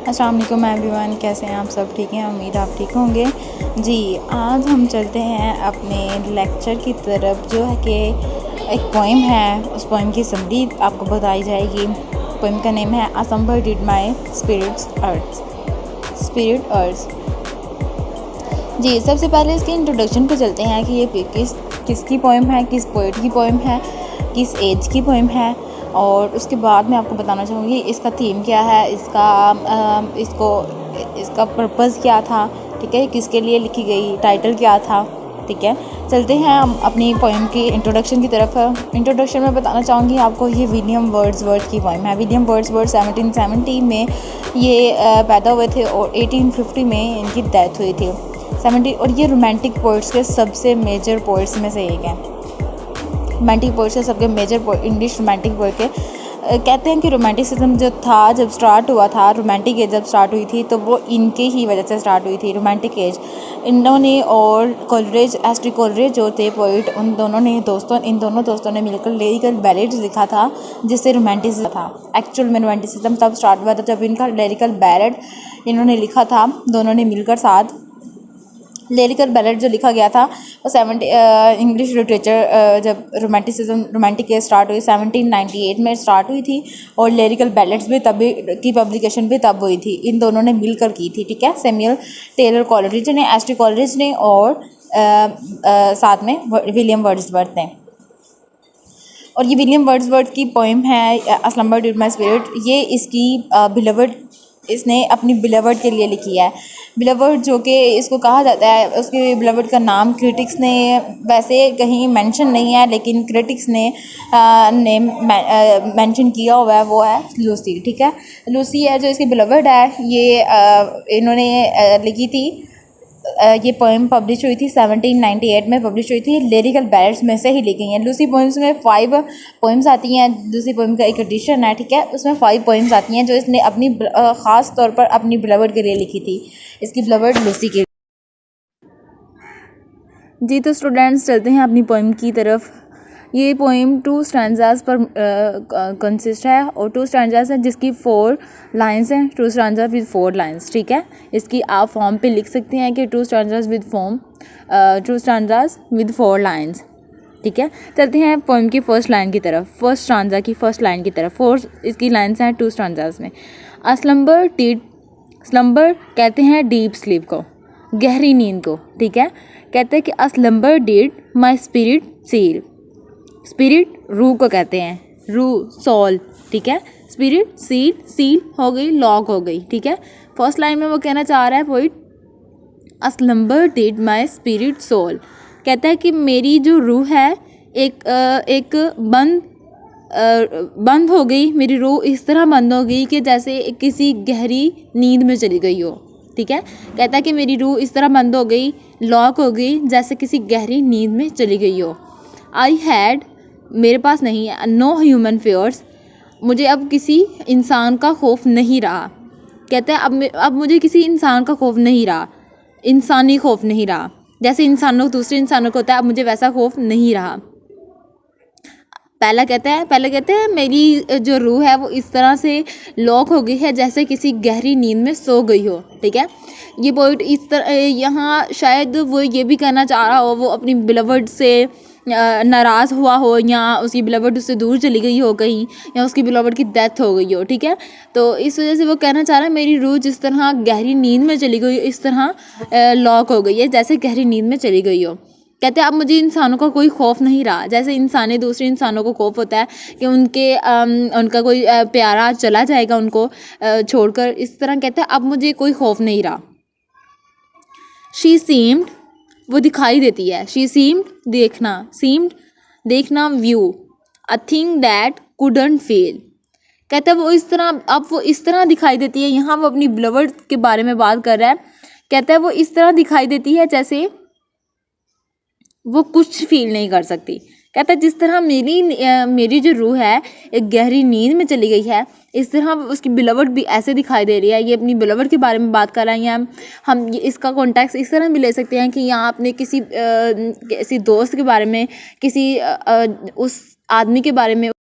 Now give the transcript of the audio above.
अस्सलाम वालेकुम एवरीवन, कैसे हैं आप सब? ठीक हैं, उम्मीद आप ठीक होंगे जी। आज हम चलते हैं अपने लेक्चर की तरफ, जो है कि एक पोइम है। उस पोइम की समरी आपको बताई जाएगी। पोइम का नेम है अ समबर डिड माय स्पिरिट अर्थ जी। सबसे पहले इसके इंट्रोडक्शन पे चलते हैं कि ये किसकी पोइम है, किस पोइट की पोइम है, किस एज की पोइम है। और उसके बाद मैं आपको बताना चाहूँगी इसका थीम क्या है, इसका पर्पस क्या था, ठीक है, किसके लिए लिखी गई, टाइटल क्या था, ठीक है। चलते हैं हम अपनी पोइम की इंट्रोडक्शन की तरफ। इंट्रोडक्शन में बताना चाहूँगी आपको, ये विलियम वर्ड्सवर्थ की पोइम है। विलियम वर्ड्सवर्थ 1770 में ये पैदा हुए थे और 1850 में इनकी डेथ हुई थी 70। और ये रोमांटिक पोइट्स के सबसे मेजर पोइट्स में से एक है। रोमांटिक पोइट्स के सबके मेजर इंग्लिश रोमांटिक पोइट के कहते हैं कि रोमांटिसिज्म जो था, जब स्टार्ट हुआ था, रोमांटिक एज जब स्टार्ट हुई थी, तो वो इनके ही वजह से स्टार्ट हुई थी, रोमांटिक एज। इन्होंने और कोलरिज, एस्ट्री कोलरिज जो थे पोइट, इन दोनों दोस्तों ने मिलकर लिरिकल बैलेड्स लिखा था, जिससे रोमांटिसिज्म था। एक्चुअल में रोमांटिसिज्म तब स्टार्ट हुआ था जब इनका लिरिकल बैलेड इन्होंने लिखा था, दोनों ने मिलकर साथ। लिरिकल बैलेड जो लिखा गया था वो इंग्लिश लिटरेचर, जब रोमांटिक एज स्टार्ट हुई 1798 में स्टार्ट हुई थी। और लिरिकल बैलेड्स भी तभी की पब्लिकेशन भी तब हुई थी, इन दोनों ने मिलकर की थी, ठीक है। सैमुअल टेलर कॉलरिज ने, एस्ट्री कॉलरिज ने और साथ में विलियम वर्ड्सवर्थ ने। और ये विलियम वर्ड्सवर्थ की पोइम है अ स्लम्बर डिड माय स्पिरिट। ये इसकी इसने अपनी बिलवर्ड के लिए लिखी है। बिलवर्ड जो कि इसको कहा जाता है, उसके बिलवर्ड का नाम क्रिटिक्स ने वैसे कहीं मेंशन नहीं है, लेकिन क्रिटिक्स ने नेम मेंशन किया हुआ है, वो है लूसी, ठीक है। लूसी है जो इसकी बिलवर्ड है। ये इन्होंने लिखी थी। ये पोएम पब्लिश हुई थी 1798 में पब्लिश हुई थी। लिरिकल बैलेड्स में से ही लिखी हैं। लूसी पोएम्स में 5 पोएम्स आती हैं। लूसी पोएम का एक एडिशन है, ठीक है, उसमें 5 पोएम्स आती हैं जो इसने अपनी ख़ास तौर पर अपनी बिलवर्ड के लिए लिखी थी, इसकी बिलवर्ड लूसी के जी। तो स्टूडेंट्स चलते हैं अपनी पोएम की तरफ। ये पोएम 2 स्टैंजास पर कंसिस्ट है और 2 स्टैंजास हैं जिसकी 4 लाइंस हैं। 2 स्टैंजा विद 4 लाइंस, ठीक है। इसकी आप फॉर्म पे लिख सकते हैं कि 2 स्टैंजास विद 4 लाइंस, ठीक है। चलते हैं पोएम की फर्स्ट लाइन की तरफ, फर्स्ट स्टैंजा की फर्स्ट लाइन की तरफ। 4 इसकी लाइंस हैं 2 स्टैंजास में। अ स्लम्बर कहते हैं डीप स्लीप को, गहरी नींद को, ठीक है। कहते हैं कि a slumber did my spirit seal. Spirit रूह को कहते हैं, रूह, सोल, ठीक है। स्पिरिट सील हो गई, लॉक हो गई, ठीक है। फर्स्ट लाइन में वो कहना चाह रहा है poet, a slumber did my spirit soul. कहता है कि मेरी जो रूह है एक बंद हो गई, मेरी रूह इस तरह बंद हो गई कि जैसे किसी गहरी नींद में चली गई हो, ठीक है। कहता है कि मेरी रूह इस तरह बंद हो गई, लॉक हो गई, जैसे किसी गहरी नींद में चली गई हो। आई हैड, मेरे पास नहीं है, नो ह्यूमन फेयर्स, मुझे अब किसी इंसान का खौफ नहीं रहा। कहता है अब मुझे किसी इंसान का खौफ नहीं रहा, इंसानी खौफ नहीं रहा, जैसे दूसरे इंसानों को होता है, अब मुझे वैसा खौफ नहीं रहा। पहले कहते हैं मेरी जो रूह है वो इस तरह से लॉक हो गई है जैसे किसी गहरी नींद में सो गई हो, ठीक है। ये पोइट इस तरह यहाँ शायद वो ये भी कहना चाह रहा हो, वो अपनी बिलवर्ड से नाराज़ हुआ हो, या उसकी बिलवर्ड उससे दूर चली गई हो कहीं, या उसकी बिलवर्ड की डेथ हो गई हो, ठीक है। तो इस वजह से वो कहना चाह रहा है मेरी रूह जिस तरह गहरी नींद में चली गई, इस तरह लॉक हो गई है जैसे गहरी नींद में चली गई हो। कहते हैं अब मुझे इंसानों का कोई खौफ नहीं रहा, जैसे दूसरे इंसानों को खौफ होता है कि उनका कोई प्यारा चला जाएगा उनको छोड़कर, इस तरह कहते हैं अब मुझे कोई खौफ नहीं रहा। शी सीम्ड, वो दिखाई देती है, शी सीम्ड देखना, view, a thing that couldn't fail. कहता है वो इस तरह दिखाई देती है। यहाँ वो अपनी बिलवर्ड के बारे में बात कर रहा है। कहता है वो इस तरह दिखाई देती है जैसे वो कुछ फील नहीं कर सकती। कहता है जिस तरह मेरी जो रूह है एक गहरी नींद में चली गई है, इस तरह उसकी बिलवर्ड भी ऐसे दिखाई दे रही है। ये अपनी बिलवर्ड के बारे में बात कर रहे हैं। हम इसका कॉन्टेक्स्ट इस तरह भी ले सकते हैं कि यहाँ आपने किसी दोस्त के बारे में, किसी उस आदमी के बारे में